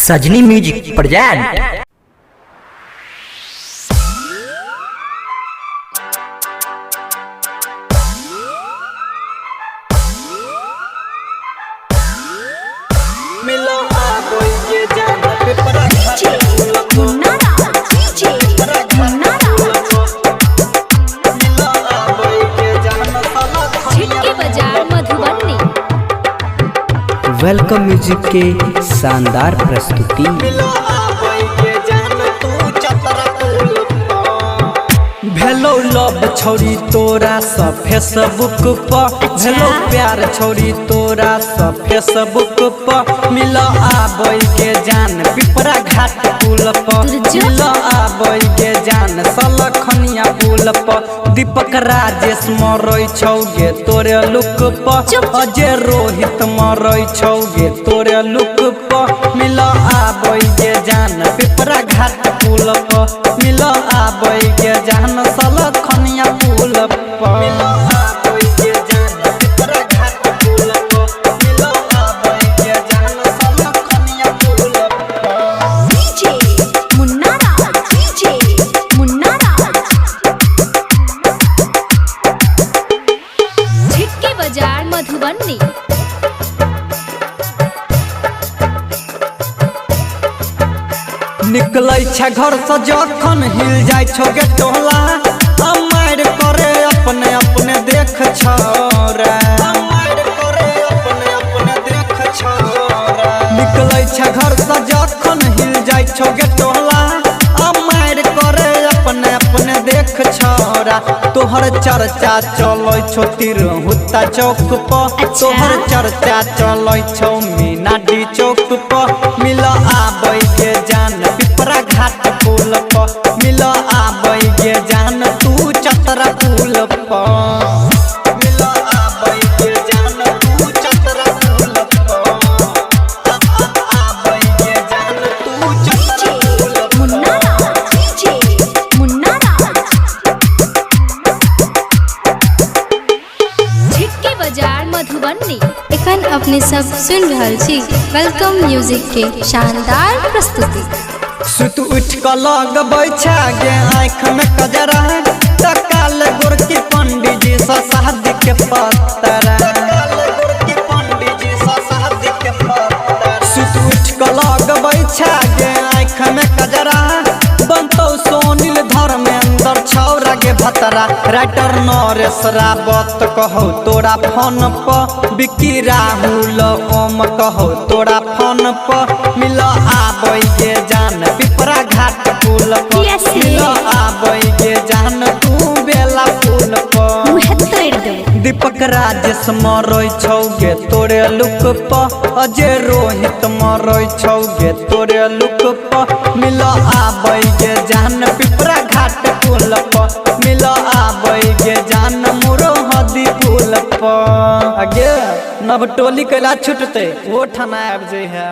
सजनी music present. Welcome music के शानदार प्रस्तुति। भेलो लव छोड़ी तोरा सब फेसबुक पर, भेलो प्यार छोड़ी तोरा सब फेसबुक पर। मिल आबै के जान पिपरा घाट पुल पर, मिल आबै के जान सलखनिया पुल पर। दीपक राजेश मरै छौगे तोरे लुक पर, अजय रोहित मरै छौगे तोरे लुक पर। मिल आबै के जान पिपरा घाट पुल पर, मिल आबै के जान सलखनिया पुल पर। मिल आबै के जान पिपरा घाट पुल पर, मिल आबै के जान सलखनिया पुल पर। डीजे मुन्ना राज, डीजे मुन्ना राज। झिटके बाजार मधुबनी। निकलै छै घर से जखन हिल जाय छौगे टोला, मार करे अपने अपने देख छौरा, मार करे अपने अपने देख छौरा। निकलै छै घर से जखन हिल जाय छौगे टोला, मार करे अपने अपने देख छौरा। तोहर चर्चा चलै छौ तिरहुता चौक पर, तोहर चर्चा चलै छौ मीनाडी चौक पर। मिल आबै के जान पिपरा घाट पुल पर, मिल आबै के जान तू चतरा पुल पर। मिल आबै के जान तू चतरा पुल पर, आबै के जान तू चतरा पुल पर। मुन्ना राज, डीजे मुन्ना राज। झिटके बाजार मधुबनी। एखन अपने सब सुन रहल छी वेलकम म्यूजिक के शानदार प्रस्तुति। सुत उठ क लगबै छागे आँख में कजरा, तकाल गोरकी पंडित जी से शादी के पतरा। सुत उठ क लगबै छागे आँख में कजरा, बनतौ सोनिल धर्मेंद्र छौरा गे भतरा। राइटर नरेश रावत कहो तोरा फोन पर, विक्की राहुल ओम कहो तोरा फोन पर। मिल आबै के जान पिपरा घाट पुल पर, मिल आबै के जान तू बेला पुल पर। दीपक राजेश मरै छौगे तोरे लुक पर, अजय रोहित मरै छौगे तोरे लुक पर। मिल आबै के जान पिपरा घाट पुल पर, मिल आबै के जान मुरो हदी पुल पर। आगे नव टोली कैला छुटते वो ठाना आबि जाइ है।